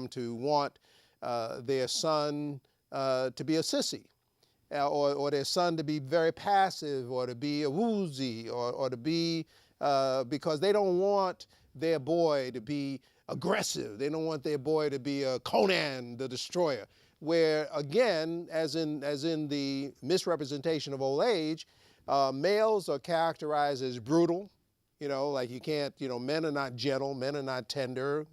to want their son to be a sissy, or their son to be very passive, or to be a woozy, or to be, because they don't want their boy to be aggressive. They don't want their boy to be a Conan the Destroyer. Where again, as in the misrepresentation of old age, males are characterized as brutal. Like you can't, men are not gentle, men are not tender,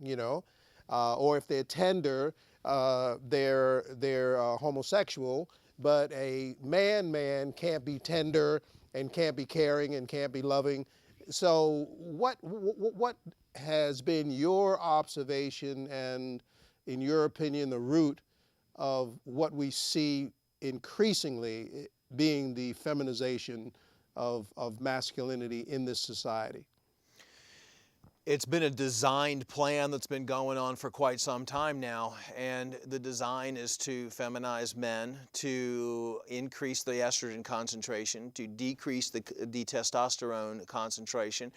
or if they're tender, they're homosexual. But a man can't be tender and can't be caring and can't be loving. So what has been your observation and, in your opinion, the root of what we see increasingly being the feminization of masculinity in this society? It's been a designed plan that's been going on for quite some time now, and the design is to feminize men, to increase the estrogen concentration, to decrease the testosterone concentration.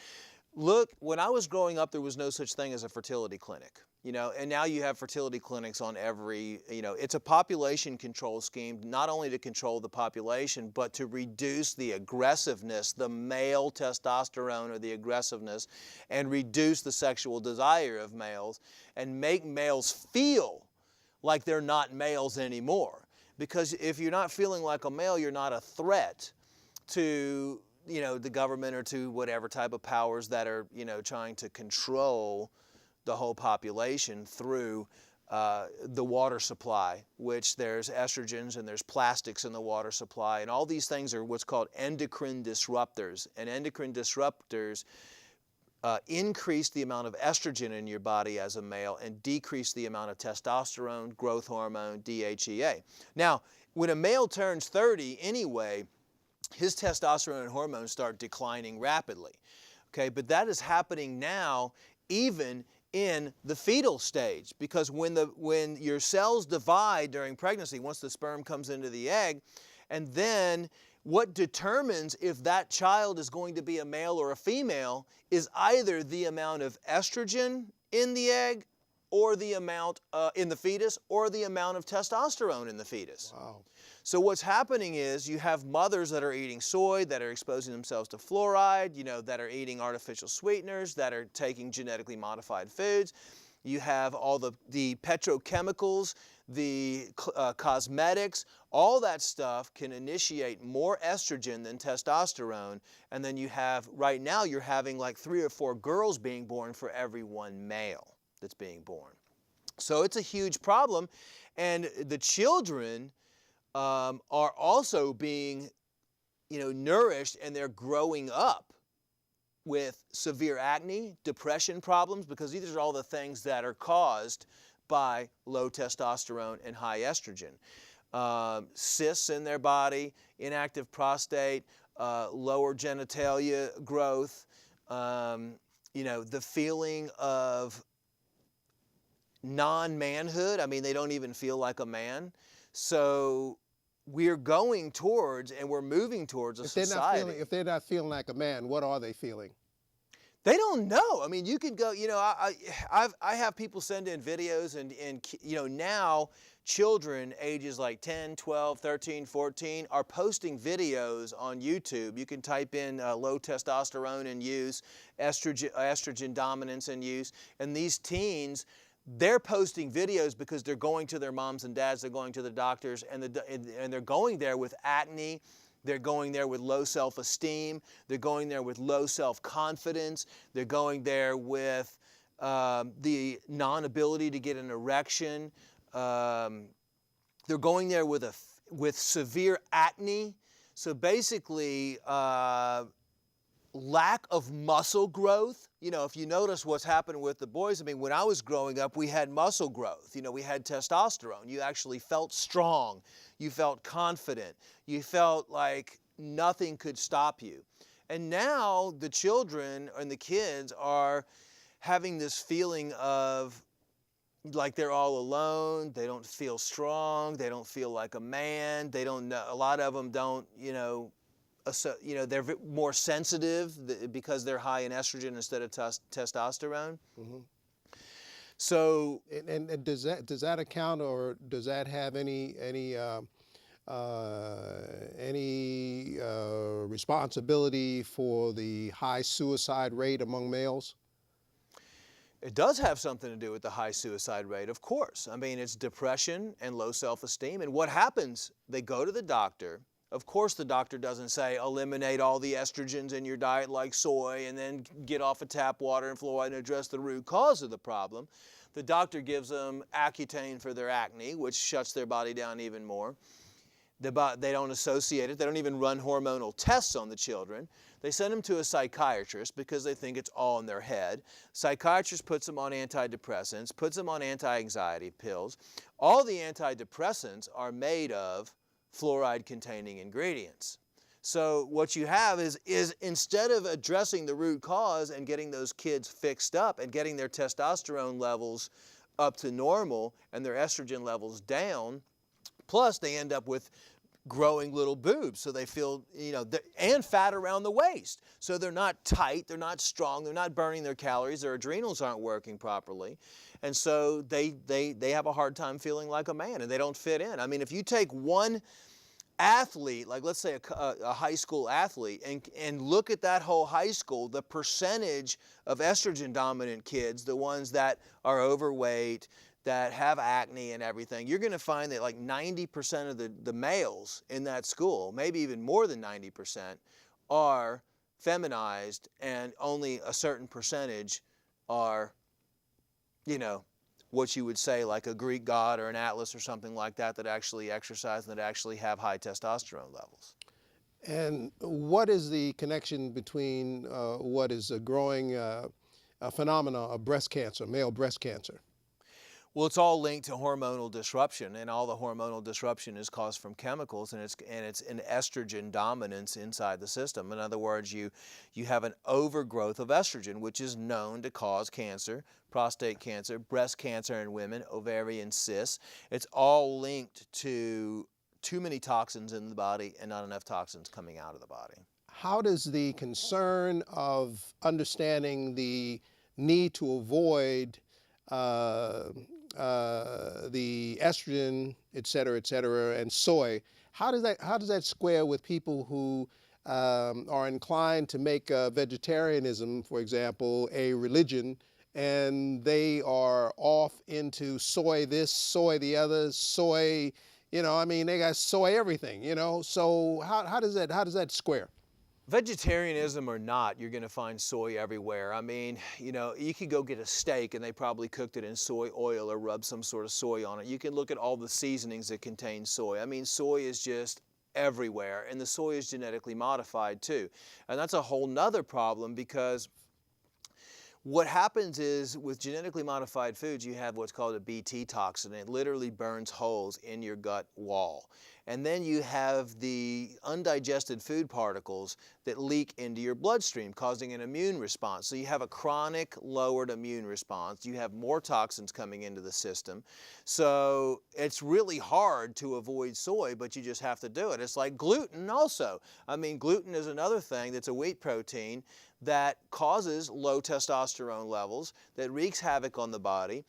Look, when I was growing up, there was no such thing as a fertility clinic, and now you have fertility clinics on every, it's a population control scheme, not only to control the population, but to reduce the aggressiveness, the male testosterone or the aggressiveness, and reduce the sexual desire of males, and make males feel like they're not males anymore. Because if you're not feeling like a male, you're not a threat to the government or to whatever type of powers that are, trying to control the whole population through the water supply, which there's estrogens and there's plastics in the water supply. And all these things are what's called endocrine disruptors. And endocrine disruptors increase the amount of estrogen in your body as a male and decrease the amount of testosterone, growth hormone, DHEA. Now, when a male turns 30 anyway, his testosterone and hormones start declining rapidly, okay? But that is happening now even in the fetal stage, because when your cells divide during pregnancy, once the sperm comes into the egg, and then what determines if that child is going to be a male or a female is either the amount of estrogen in the egg or the amount in the fetus, or the amount of testosterone in the fetus. Wow. So what's happening is you have mothers that are eating soy, that are exposing themselves to fluoride, that are eating artificial sweeteners, that are taking genetically modified foods. You have all the petrochemicals, the cosmetics, all that stuff can initiate more estrogen than testosterone. And then you have, right now, you're having like 3 or 4 girls being born for every 1 male that's being born. So it's a huge problem. And the children are also being, nourished, and they're growing up with severe acne, depression problems, because these are all the things that are caused by low testosterone and high estrogen. Cysts in their body, inactive prostate, lower genitalia growth, the feeling of non-manhood. I mean, they don't even feel like a man. So we're going towards, and we're moving towards a society. If they're not feeling like a man, what are they feeling? They don't know. I mean, you could go, I have people send in videos, and now children ages like 10, 12, 13, 14 are posting videos on YouTube. You can type in low testosterone in use, estrogen dominance in use, and these teens, they're posting videos because they're going to their moms and dads, they're going to the doctors, and they're going there with acne, they're going there with low self-esteem, they're going there with low self-confidence, they're going there with the non-ability to get an erection, they're going there with severe acne. So basically, lack of muscle growth. If you notice what's happened with the boys, I mean, when I was growing up, we had muscle growth. We had testosterone. You actually felt strong. You felt confident. You felt like nothing could stop you. And now the children and the kids are having this feeling of like they're all alone. They don't feel strong. They don't feel like a man. They don't know. A lot of them don't, they're more sensitive because they're high in estrogen instead of testosterone. Mm-hmm. So And does that account, or does that have any responsibility for the high suicide rate among males? it does have something to do with the high suicide rate, of course. I mean, it's depression and low self-esteem. And what happens? They go to the doctor. Of course, the doctor doesn't say eliminate all the estrogens in your diet like soy and then get off of tap water and fluoride and address the root cause of the problem. The doctor gives them Accutane for their acne, which shuts their body down even more. They don't associate it. They don't even run hormonal tests on the children. They send them to a psychiatrist because they think it's all in their head. Psychiatrist puts them on antidepressants, puts them on anti-anxiety pills. All the antidepressants are made of fluoride-containing ingredients. So what you have is instead of addressing the root cause and getting those kids fixed up and getting their testosterone levels up to normal and their estrogen levels down, plus they end up with growing little boobs, so they feel, and fat around the waist. So they're not tight, they're not strong, they're not burning their calories, their adrenals aren't working properly. And so they have a hard time feeling like a man, and they don't fit in. I mean, if you take one athlete, like let's say a high school athlete, and look at that whole high school, the percentage of estrogen dominant kids, the ones that are overweight, that have acne and everything, you're going to find that like 90% of the males in that school, maybe even more than 90%, are feminized, and only a certain percentage are, what you would say like a Greek god or an Atlas or something like that, that actually exercise and that actually have high testosterone levels. And what is the connection between what is a growing phenomenon of breast cancer, male breast cancer? Well, it's all linked to hormonal disruption, and all the hormonal disruption is caused from chemicals, and it's an estrogen dominance inside the system. In other words, you have an overgrowth of estrogen, which is known to cause cancer, prostate cancer, breast cancer in women, ovarian cysts. It's all linked to too many toxins in the body and not enough toxins coming out of the body. How does the concern of understanding the need to avoid the estrogen, et cetera, and soy, how does that square with people who are inclined to make vegetarianism, for example, a religion, and they are off into soy this, soy the other, soy, they got soy everything, So how does that square? Vegetarianism or not, you're going to find soy everywhere. I mean, you could go get a steak and they probably cooked it in soy oil or rubbed some sort of soy on it. You can look at all the seasonings that contain soy. I mean, soy is just everywhere, and the soy is genetically modified too. And that's a whole nother problem, because what happens is with genetically modified foods, you have what's called a Bt toxin. It literally burns holes in your gut wall. And then you have the undigested food particles that leak into your bloodstream, causing an immune response. So you have a chronic lowered immune response. You have more toxins coming into the system. So it's really hard to avoid soy, but you just have to do it. It's like gluten also. I mean, gluten is another thing that's a wheat protein that causes low testosterone levels, that wreaks havoc on the body.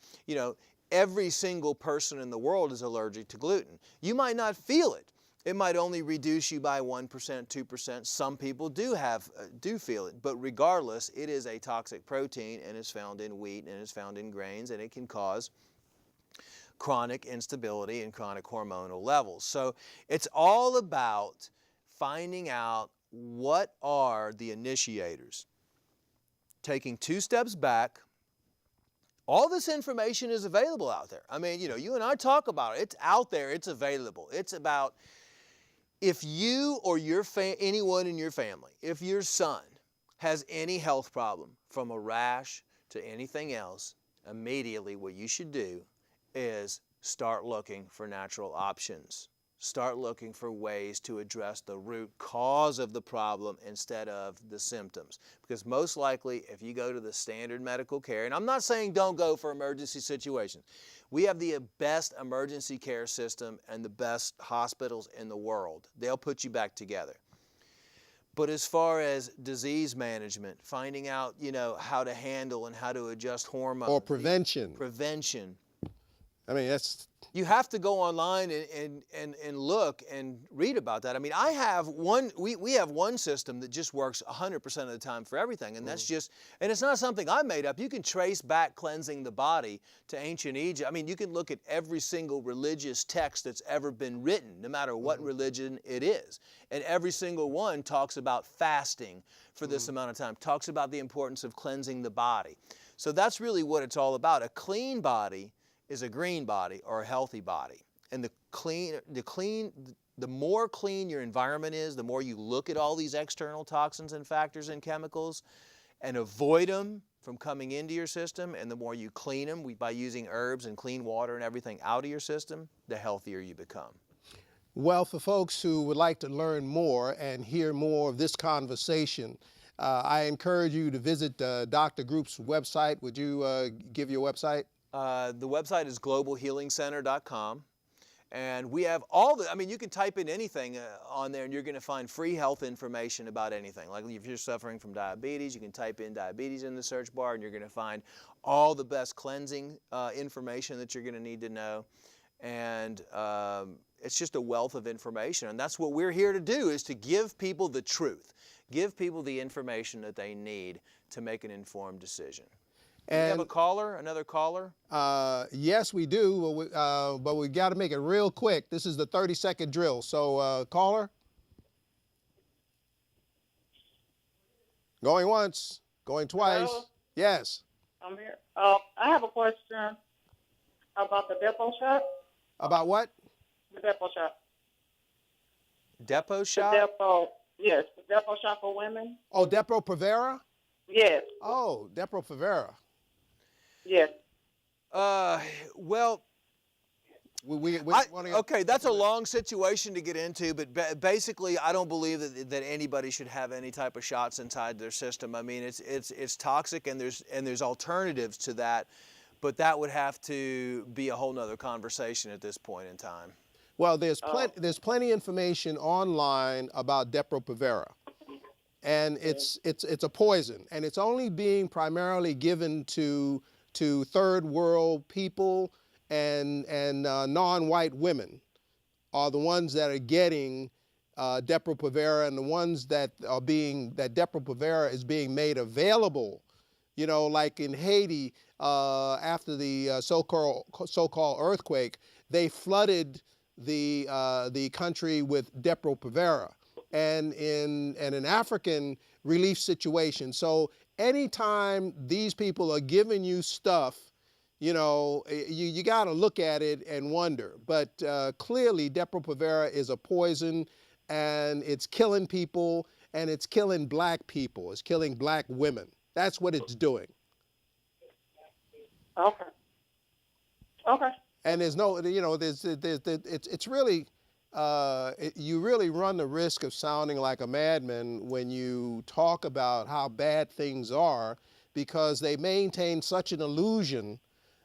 Every single person in the world is allergic to gluten. You might not feel it. It might only reduce you by 1%, 2%. Some people do feel it, but regardless, it is a toxic protein, and it's found in wheat and it's found in grains, and it can cause chronic instability and chronic hormonal levels. So it's all about finding out what are the initiators. Taking 2 steps back. All this information is available out there. I mean, you and I talk about it. It's out there. It's available. It's about, if you or anyone in your family, if your son has any health problem, from a rash to anything else, immediately what you should do is start looking for natural options. Start looking for ways to address the root cause of the problem instead of the symptoms. Because most likely, if you go to the standard medical care, and I'm not saying don't go for emergency situations. We have the best emergency care system and the best hospitals in the world. They'll put you back together. But as far as disease management, finding out, how to handle and how to adjust hormones. Or prevention. Prevention. I mean, that's... You have to go online and look and read about that. I mean, we have one system that just works 100% of the time for everything, and that's just, and it's not something I made up. You can trace back cleansing the body to ancient Egypt. I mean, you can look at every single religious text that's ever been written, no matter what religion it is. And every single one talks about fasting for this amount of time, talks about the importance of cleansing the body. So that's really what it's all about. A clean body is a green body or a healthy body. And the more clean your environment is, the more you look at all these external toxins and factors and chemicals and avoid them from coming into your system, and the more you clean them by using herbs and clean water and everything out of your system, the healthier you become. Well, for folks who would like to learn more and hear more of this conversation, I encourage you to visit Dr. Group's website. Would you give your website? The website is globalhealingcenter.com, and we have you can type in anything on there and you're going to find free health information about anything. Like if you're suffering from diabetes, you can type in diabetes in the search bar and you're going to find all the best cleansing information that you're going to need to know. And it's just a wealth of information, and that's what we're here to do, is to give people the truth, give people the information that they need to make an informed decision. Do we have a caller? Another caller? Yes, we do, but we got to make it real quick. This is the 30-second drill. So, caller? Going once, going twice. Hello? Yes. I'm here. I have a question about the depot shot. About what? The depot shot. Depot shot? The depot, yes, the depot shot for women. Oh, Depo-Provera? Yes. Oh, Depo-Provera. Yes. Well, okay, that's a long situation to get into, but basically, I don't believe that anybody should have any type of shots inside their system. I mean, it's toxic, and there's alternatives to that, but that would have to be a whole nother conversation at this point in time. Well, there's plenty of information online about Depo-Provera, and it's a poison, and it's only being primarily given to third world people and non-white women are the ones that are getting Depo-Provera, and the ones that Depo-Provera is being made available, like in Haiti after the so-called earthquake, they flooded the country with Depo-Provera, and in an African relief situation. So anytime these people are giving you stuff, you got to look at it and wonder. But clearly, Depo-Provera is a poison, and it's killing people, and it's killing black people. It's killing black women. That's what it's doing. Okay. Okay. And there's no, it's really, you really run the risk of sounding like a madman when you talk about how bad things are, because they maintain such an illusion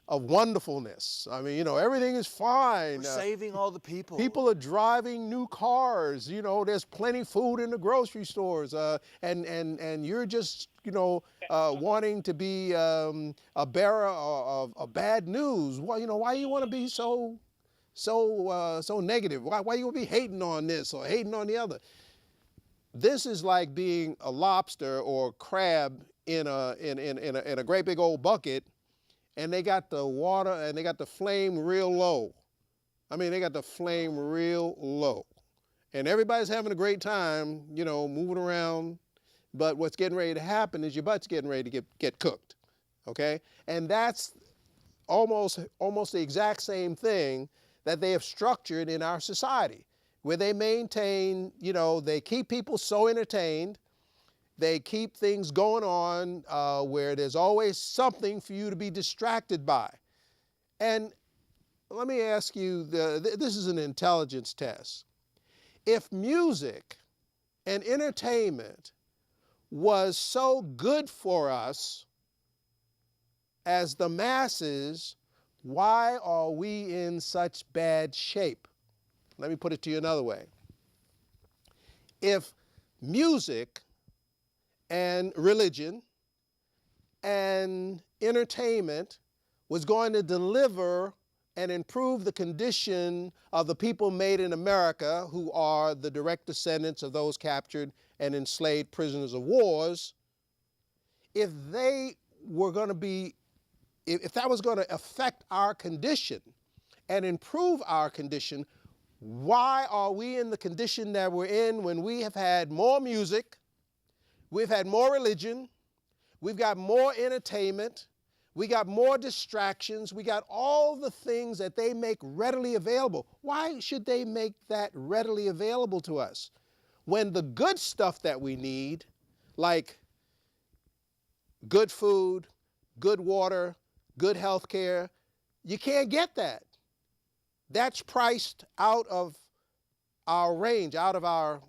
of wonderfulness. I mean, everything is fine. We're saving all the people. People are driving new cars. There's plenty of food in the grocery stores, and you're just, wanting to be a bearer of bad news. Why you want to be so negative? Why you want to be hating on this or hating on the other? This is like being a lobster or crab in a great big old bucket, and they got the water and they got the flame real low. I mean, they got the flame real low. And everybody's having a great time, moving around. But what's getting ready to happen is your butt's getting ready to get cooked, okay? And that's almost the exact same thing that they have structured in our society, where they maintain, they keep people so entertained. They keep things going on where there's always something for you to be distracted by. And let me ask you, this is an intelligence test. If music and entertainment was so good for us as the masses, why are we in such bad shape? Let me put it to you another way. If music and religion and entertainment was going to deliver and improve the condition of the people made in America, who are the direct descendants of those captured and enslaved prisoners of wars, if they were going to be, if that was going to affect our condition and improve our condition, why are we in the condition that we're in when we have had more music, we've had more religion, we've got more entertainment, we got more distractions, we got all the things that they make readily available? Why should they make that readily available to us when the good stuff that we need, like good food, good water, good health care, you can't get that? That's priced out of our range, out of our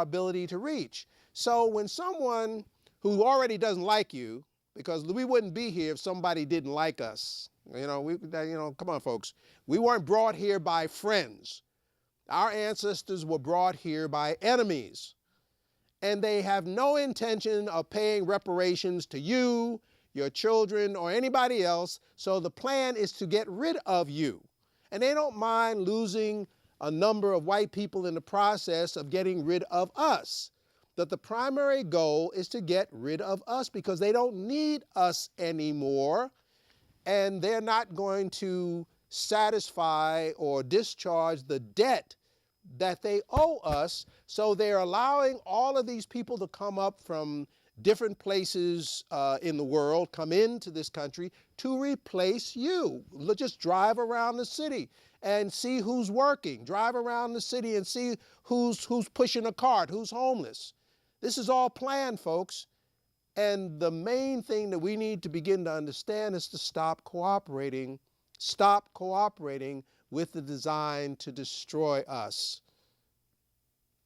ability to reach. So when someone who already doesn't like you, because we wouldn't be here if somebody didn't like us. Come on, folks. We weren't brought here by friends. Our ancestors were brought here by enemies. And they have no intention of paying reparations to you, your children, or anybody else. So the plan is to get rid of you. And they don't mind losing a number of white people in the process of getting rid of us. That the primary goal is to get rid of us because they don't need us anymore, and they're not going to satisfy or discharge the debt that they owe us. So they're allowing all of these people to come up from different places in the world, come into this country to replace you. Just drive around the city and see who's working. Drive around the city and see who's pushing a cart, who's homeless. This is all planned, folks. And the main thing that we need to begin to understand is to stop cooperating with the design to destroy us.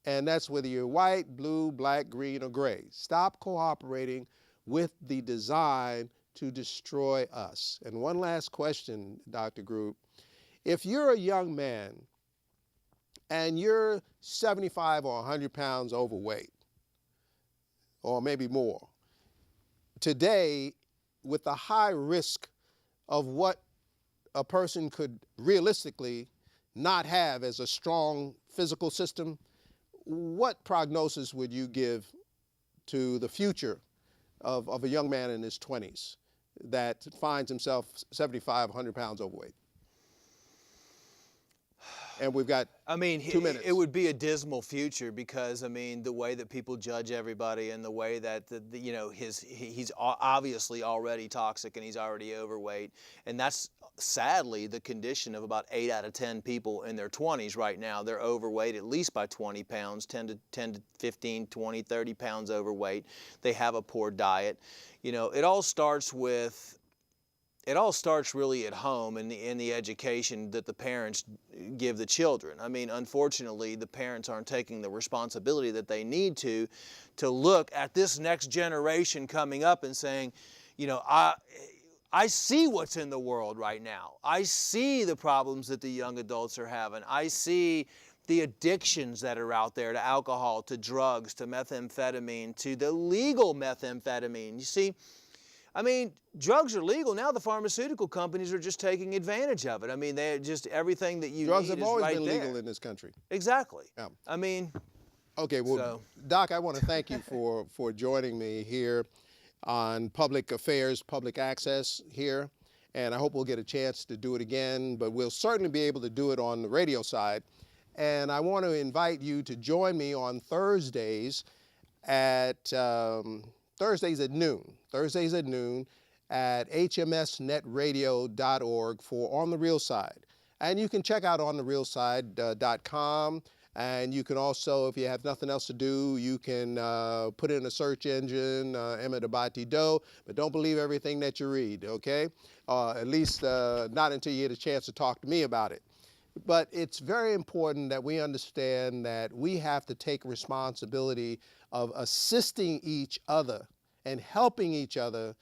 And that's whether you're white, blue, black, green, or gray. Stop cooperating with the design to destroy us. And one last question, Dr. Group. If you're a young man and you're 75 or 100 pounds overweight, or maybe more, today, with the high risk of what a person could realistically not have as a strong physical system, what prognosis would you give to the future of a young man in his 20s that finds himself 75, 100 pounds overweight? And we've got 2 minutes. It would be a dismal future because, the way that people judge everybody and the way that, he's obviously already toxic and he's already overweight. And that's sadly the condition of about 8 out of 10 people in their 20s right now. They're overweight at least by 20 pounds, 10 to 15, 20, 30 pounds overweight. They have a poor diet. It all starts really at home in the education that the parents give the children. Unfortunately, the parents aren't taking the responsibility that they need to look at this next generation coming up and saying, I see what's in the world right now. I see the problems that the young adults are having. I see the addictions that are out there to alcohol, to drugs, to methamphetamine, to the legal methamphetamine. You see, drugs are legal. Now the pharmaceutical companies are just taking advantage of it. They're just everything that you Drugs need have is always right been there. legal in this country. Exactly. Yeah. Okay, well, Doc, I want to thank you for joining me here on Public Affairs, Public Access here. And I hope we'll get a chance to do it again, but we'll certainly be able to do it on the radio side. And I want to invite you to join me on Thursdays at noon at hmsnetradio.org for On the Real Side. And you can check out ontherealside.com. And you can also, if you have nothing else to do, you can put in a search engine, Emmett Abati Doe, but don't believe everything that you read, okay? At least not until you get a chance to talk to me about it. But it's very important that we understand that we have to take responsibility of assisting each other and helping each other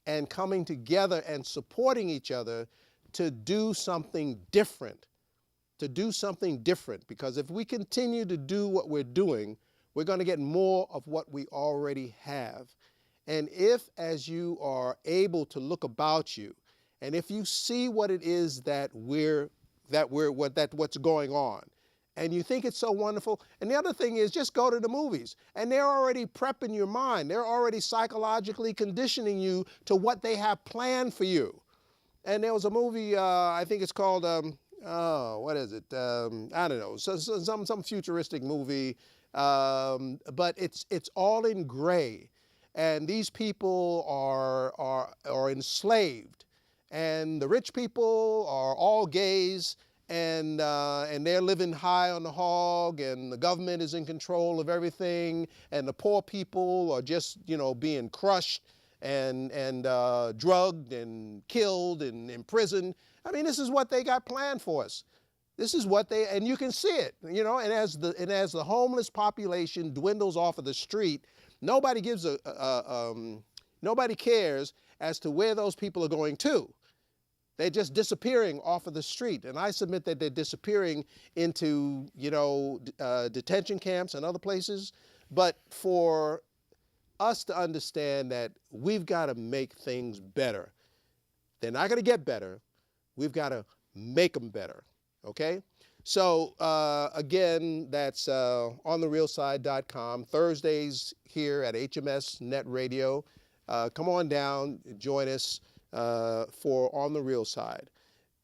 and coming together and supporting each other to do something different. Because if we continue to do what we're doing, We're going to get more of what we already have. And if, as you are able to look about you, and if you see what it is what's going on, and you think it's so wonderful, and the other thing is just go to the movies, and they're already prepping your mind. They're already psychologically conditioning you to what they have planned for you. And there was a movie, I think it's called, what is it? I don't know, some futuristic movie, but it's all in gray. And these people are enslaved, and the rich people are all gays, and they're living high on the hog, and the government is in control of everything, and the poor people are just, being crushed and drugged and killed and imprisoned. I mean, this is what they got planned for us. This is what and you can see it, and as the homeless population dwindles off of the street, nobody cares as to where those people are going to. They're just disappearing off of the street. And I submit that they're disappearing into, detention camps and other places. But for us to understand that we've got to make things better. They're not going to get better. We've got to make them better, okay? So, again, that's ontherealside.com. Thursdays here at HMS Net Radio. Come on down, join us for On the Real Side.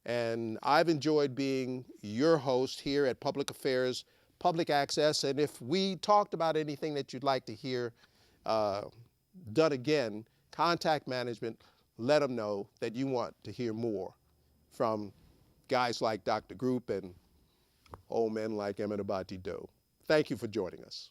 And I've enjoyed being your host here at Public Affairs, Public Access. And if we talked about anything that you'd like to hear done again, contact management, let them know that you want to hear more from guys like Dr. Group and old men like Emmett Abati Doe. Thank you for joining us.